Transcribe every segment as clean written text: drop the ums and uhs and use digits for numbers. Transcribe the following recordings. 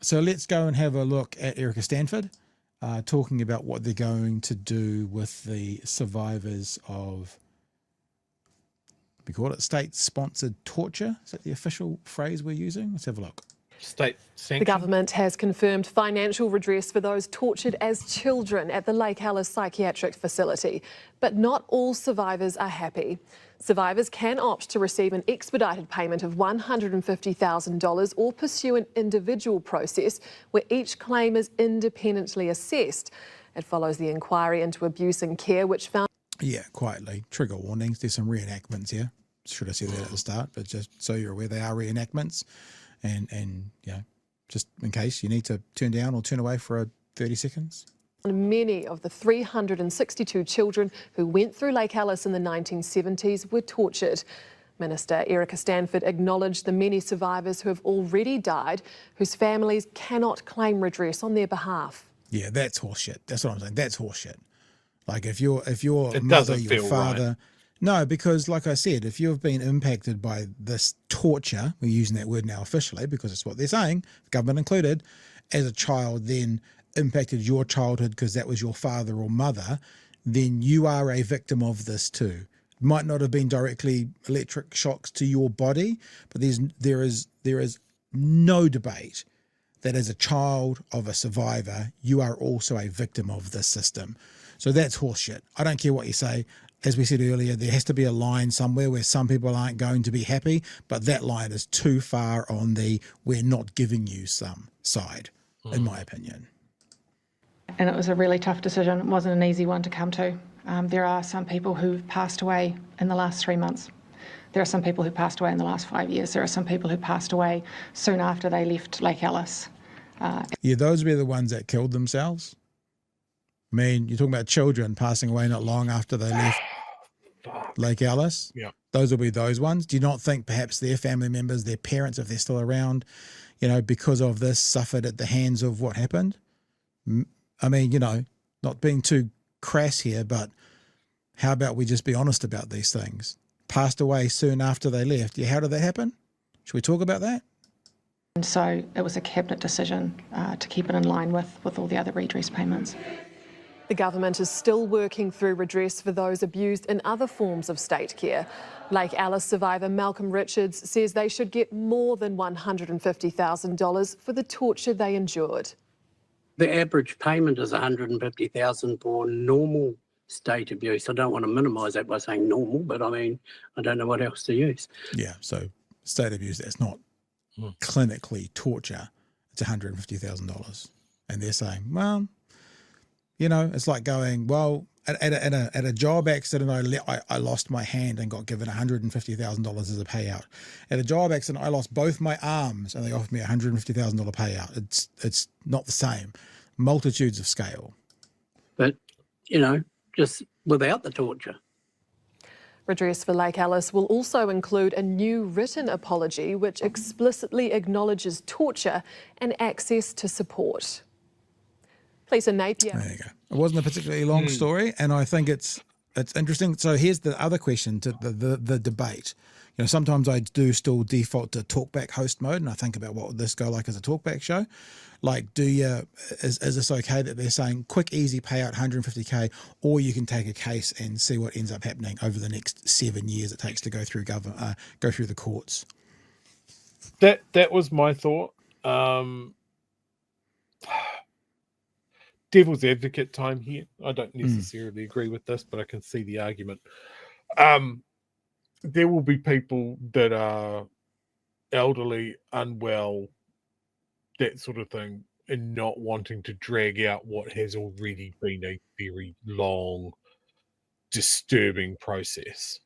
So let's go and have a look at Erica Stanford talking about what they're going to do with the survivors of, we call it state-sponsored torture. Is that the official phrase we're using? Let's have a look. State sanction. The government has confirmed financial redress for those tortured as children at the Lake Alice psychiatric facility. But not all survivors are happy. Survivors can opt to receive an expedited payment of $150,000 or pursue an individual process where each claim is independently assessed. It follows the inquiry into abuse and care, which found... Yeah, quietly. Trigger warnings. There's some reenactments here. Should have said that at the start, but just so you're aware, they are reenactments. And you know, just in case you need to turn down or turn away for 30 seconds. Many of the 362 children who went through Lake Alice in the 1970s were tortured. Minister Erica Stanford acknowledged the many survivors who have already died, whose families cannot claim redress on their behalf. Yeah, that's horseshit. That's what I'm saying. That's horseshit. Like if your It mother, doesn't your feel father, right. No, because like I said, if you've been impacted by this torture, we're using that word now officially because it's what they're saying, government included, as a child, then impacted your childhood because that was your father or mother, then you are a victim of this too. Might not have been directly electric shocks to your body, but there is no debate that as a child of a survivor, you are also a victim of this system. So that's horseshit. I don't care what you say. As we said earlier, there has to be a line somewhere where some people aren't going to be happy, but that line is too far on the we're not giving you some side, in my opinion. And it was a really tough decision. It wasn't an easy one to come to. There are some people who've passed away in the last 3 months. There are some people who passed away in the last 5 years. There are some people who passed away soon after they left Lake Alice. Yeah, those were the ones that killed themselves. I mean, you're talking about children passing away not long after they left Lake Alice. Yeah. Those will be those ones. Do you not think perhaps their family members, their parents, if they're still around, you know, because of this, suffered at the hands of what happened? I mean, you know, not being too crass here, but how about we just be honest about these things? Passed away soon after they left. Yeah, how did that happen? Should we talk about that? And so it was a cabinet decision to keep it in line with all the other redress payments. The government is still working through redress for those abused in other forms of state care. Lake Alice survivor Malcolm Richards says they should get more than $150,000 for the torture they endured. The average payment is $150,000 for normal state abuse. I don't want to minimise that by saying normal, but I mean, I don't know what else to use. Yeah, so state abuse, that's not clinically torture. It's $150,000. And they're saying, well, you know, it's like going, well, at a job accident, I lost my hand and got given $150,000 as a payout. At a job accident, I lost both my arms and they offered me a $150,000 payout. It's not the same. Multitudes of scale. But, you know, just without the torture. Redress for Lake Alice will also include a new written apology which explicitly acknowledges torture and access to support. Lisa Napier. There you go. It wasn't a particularly long story, and I think it's interesting. So here's the other question to the debate. You know, sometimes I do still default to talkback host mode, and I think about what would this go like as a talkback show. Like, is this okay that they're saying quick, easy payout, 150K, or you can take a case and see what ends up happening over the next 7 years it takes to go through the courts? That was my thought. Devil's advocate time here. I don't necessarily agree with this, but I can see the argument. There will be people that are elderly, unwell, that sort of thing, and not wanting to drag out what has already been a very long, disturbing process.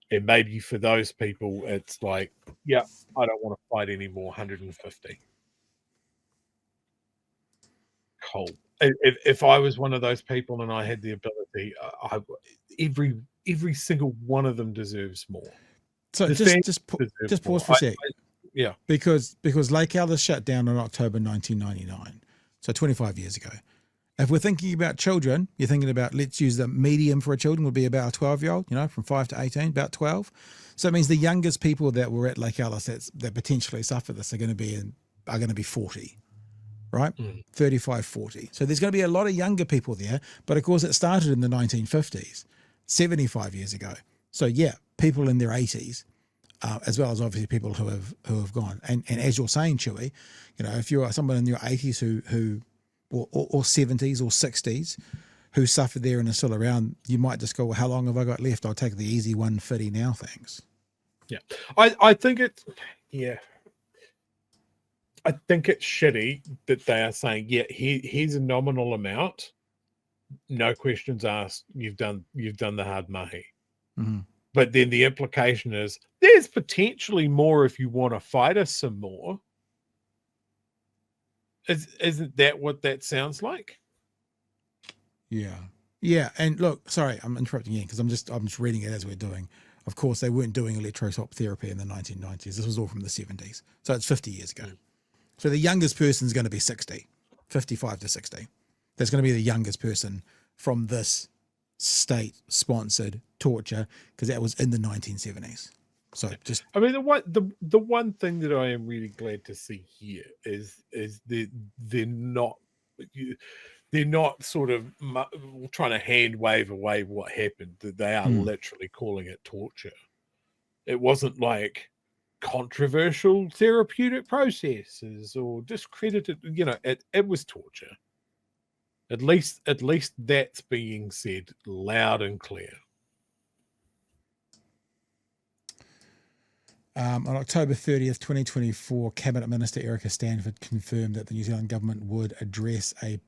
And maybe for those people, it's like, yeah, I don't want to fight anymore, 150. Cool. If I was one of those people and I had the ability, every single one of them deserves more. So just pause for a sec. Yeah. Because Lake Alice shut down in October 1999, so 25 years ago. If we're thinking about children, you're thinking about, let's use the medium for a children would be about a 12-year-old, you know, from 5 to 18, about 12. So it means the youngest people that were at Lake Alice that potentially suffer this are going to be 40. right? 35, 40. So there's going to be a lot of younger people there. But of course, it started in the 1950s, 75 years ago. So yeah, people in their 80s, as well as obviously people who have gone. And as you're saying, Chewie, you know, if you are someone in your 80s or 70s or 60s who suffered there and are still around, you might just go, well, how long have I got left? I'll take the easy 150 now, thanks. Yeah, I think it's, I think it's shitty that they are saying, yeah, here's a nominal amount, no questions asked. You've done the hard mahi. Mm-hmm. But then the implication is there's potentially more if you want to fight us some more. Isn't that what that sounds like? Yeah. And look, sorry, I'm interrupting you because I'm just reading it as we're doing. Of course, they weren't doing electroshock therapy in the 1990s. This was all from the 70s. So it's 50 years ago. So the youngest person is going to be 60, 55 to 60. That's going to be the youngest person from this state-sponsored torture because that was in the 1970s. So just, I mean, the one thing that I am really glad to see here is they're not sort of trying to hand wave away what happened. They are literally calling it torture. It wasn't like controversial therapeutic processes or discredited, you know, it was torture. At least that's being said loud and clear. On October 30th, 2024, Cabinet Minister Erica Stanford confirmed that the New Zealand government would address a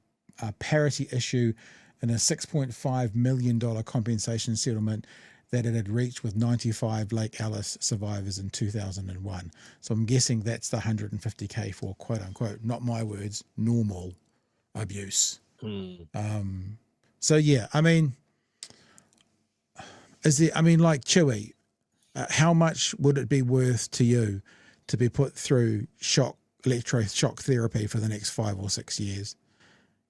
parity issue in a $6.5 million compensation settlement that it had reached with 95 Lake Alice survivors in 2001. So I'm guessing that's the 150K for quote unquote, not my words, normal abuse. So yeah, I mean, like Chewie, how much would it be worth to you to be put through electroshock therapy for the next 5 or 6 years?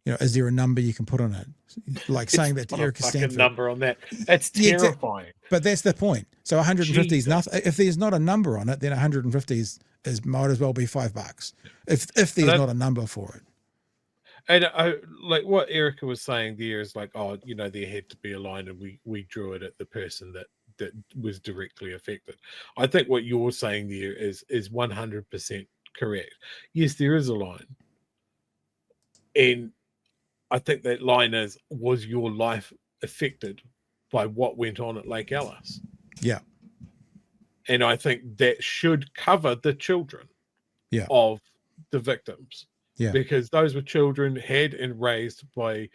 You know, is there a number you can put on it? Like saying that to Erica Stanford. Number on that. It's terrifying. But that's the point. So 150 is nothing. If there's not a number on it, then 150 is might as well be $5 if there's not a number for it. And like what Erica was saying there is like, oh, you know, there had to be a line, and we drew it at the person that was directly affected. I think what you're saying there is 100% correct. Yes, there is a line, and I think that line was your life affected by what went on at Lake Alice? Yeah. And I think that should cover the children of the victims. Yeah. Because those were children had and raised by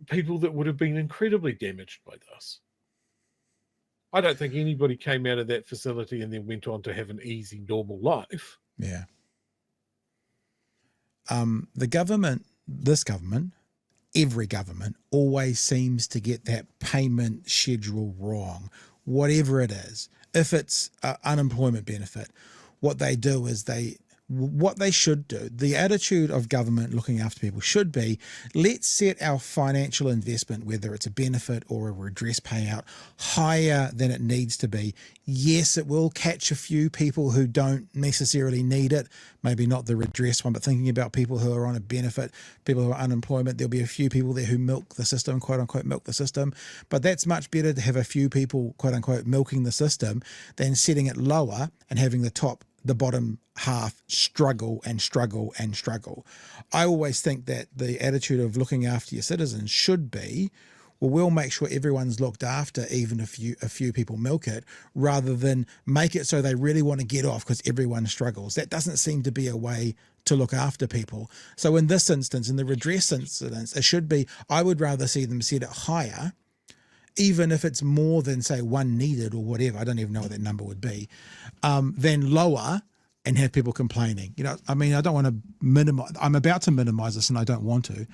people that would have been incredibly damaged by this. I don't think anybody came out of that facility and then went on to have an easy, normal life. Yeah. The government, this government, every government always seems to get that payment schedule wrong, whatever it is. If it's unemployment benefit, what they do is what they should do, the attitude of government looking after people should be, let's set our financial investment, whether it's a benefit or a redress payout, higher than it needs to be. Yes, it will catch a few people who don't necessarily need it, maybe not the redress one, but thinking about people who are on a benefit, people who are unemployment, there'll be a few people there who milk the system, quote unquote, milk the system. But that's much better to have a few people, quote unquote, milking the system than setting it lower and having the bottom half struggle and struggle and struggle. I always think that the attitude of looking after your citizens should be, well, we'll make sure everyone's looked after, even if a few people milk it, rather than make it so they really want to get off because everyone struggles. That doesn't seem to be a way to look after people. So in this instance, in the redress incidents, it should be, I would rather see them set it higher, even if it's more than, say, one needed or whatever, I don't even know what that number would be, then lower and have people complaining. You know, I mean, I don't want to minimize, I'm about to minimize this and I don't want to,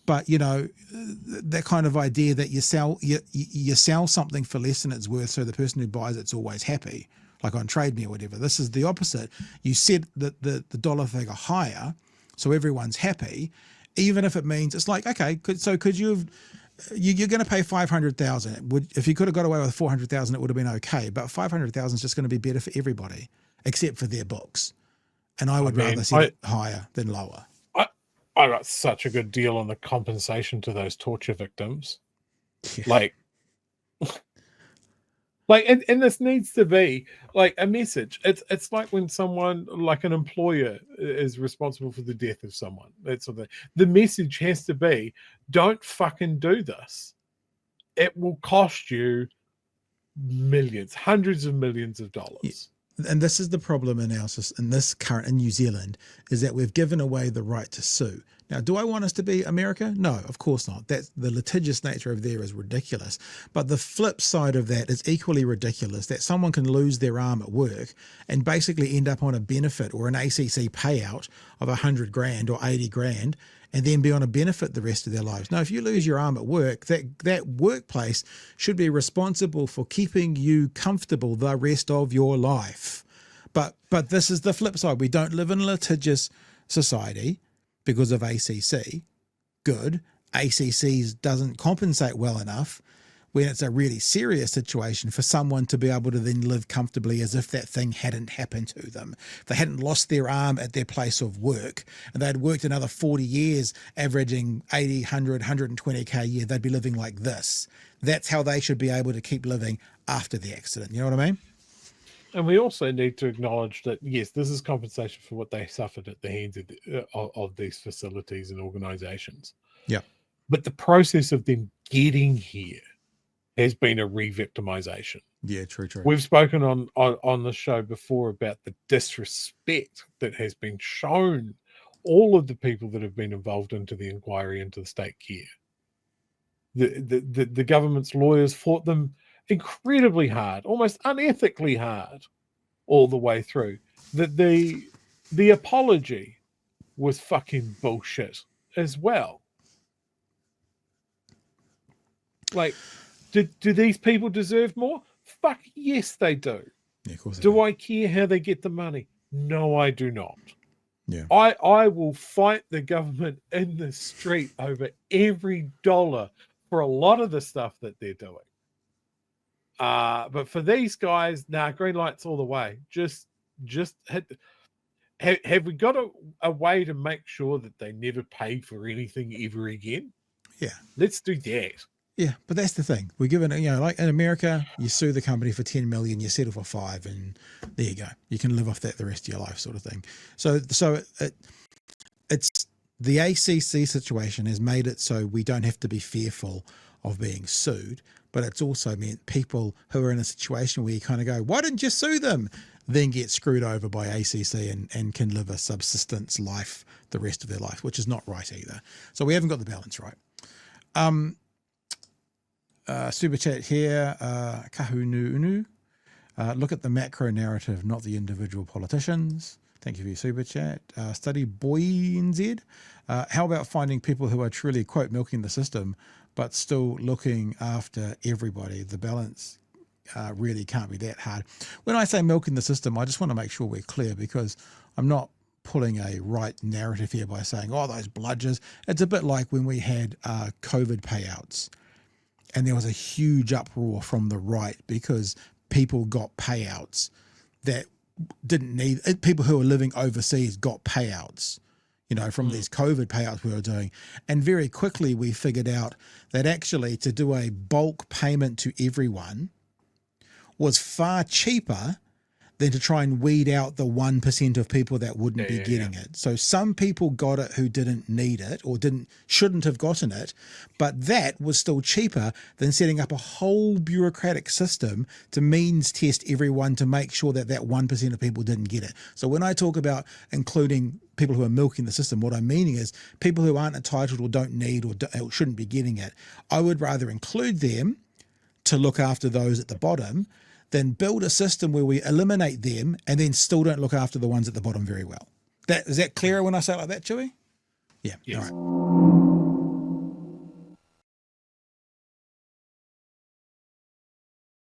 but, you know, that kind of idea that you sell something for less than it's worth so the person who buys it's always happy, like on Trade Me or whatever. This is the opposite. You set the dollar figure higher so everyone's happy, even if it means, it's like, okay, could you have, you're going to pay $500,000. If you could have got away with $400,000, it would have been okay. But $500,000 is just going to be better for everybody, except for their books. And I would rather see it higher than lower. I got such a good deal on the compensation to those torture victims. Yeah. And this needs to be like a message. It's like when someone, like an employer, is responsible for the death of someone. That's sort of the message has to be: don't fucking do this. It will cost you millions, hundreds of millions of dollars. Yeah. And this is the problem in in New Zealand, is that we've given away the right to sue. Now, do I want us to be America? No, of course not. That's the litigious nature of there is ridiculous. But the flip side of that is equally ridiculous, that someone can lose their arm at work and basically end up on a benefit or an ACC payout of 100 grand or 80 grand and then be on a benefit the rest of their lives. Now, if you lose your arm at work, that workplace should be responsible for keeping you comfortable the rest of your life. But this is the flip side. We don't live in a litigious society because of ACC. Good. ACC doesn't compensate well enough when it's a really serious situation for someone to be able to then live comfortably as if that thing hadn't happened to them. If they hadn't lost their arm at their place of work and they'd worked another 40 years, averaging 80, 100, 120K a year, they'd be living like this. That's how they should be able to keep living after the accident. You know what I mean? And we also need to acknowledge that, yes, this is compensation for what they suffered at the hands of these facilities and organizations. Yeah. But the process of them getting here has been a re-victimization. Yeah, true. We've spoken on the show before about the disrespect that has been shown all of the people that have been involved into the inquiry into the state care. The government's lawyers fought them incredibly hard, almost unethically hard, all the way through. The apology was fucking bullshit as well. Like, do these people deserve more? Fuck yes, they do. Yeah, of course. Do I care how they get the money? No, I do not. Yeah. I will fight the government in the street over every dollar for a lot of the stuff that they're doing. But for these guys, green lights all the way. Just hit. Have we got a way to make sure that they never pay for anything ever again? Yeah. Let's do that. Yeah, but that's the thing. We're given, like in America, you sue the company for 10 million, you settle for 5, and there you go. You can live off that the rest of your life, sort of thing. So it's the ACC situation has made it so we don't have to be fearful of being sued, but it's also meant people who are in a situation where you kind of go, why didn't you sue them? Then get screwed over by ACC and can live a subsistence life the rest of their life, which is not right either. So we haven't got the balance right. Super chat here, Kahunu. Look at the macro narrative, not the individual politicians. Thank you for your super chat. Study BoyNZ. How about finding people who are truly, quote, milking the system, but still looking after everybody? The balance really can't be that hard. When I say milking the system, I just want to make sure we're clear, because I'm not pulling a right narrative here by saying, oh, those bludgers. It's a bit like when we had COVID payouts. And there was a huge uproar from the right because people got payouts that didn't need, people who were living overseas got payouts, from these COVID payouts we were doing. And very quickly we figured out that actually to do a bulk payment to everyone was far cheaper than to try and weed out the 1% of people that wouldn't be getting it. So some people got it who didn't need it or shouldn't have gotten it, but that was still cheaper than setting up a whole bureaucratic system to means test everyone to make sure that 1% of people didn't get it. So when I talk about including people who are milking the system, what I'm meaning is people who aren't entitled or don't need or shouldn't be getting it. I would rather include them to look after those at the bottom than build a system where we eliminate them and then still don't look after the ones at the bottom very well. Is that clearer when I say it like that, Chewie? Yeah. Yes. All right.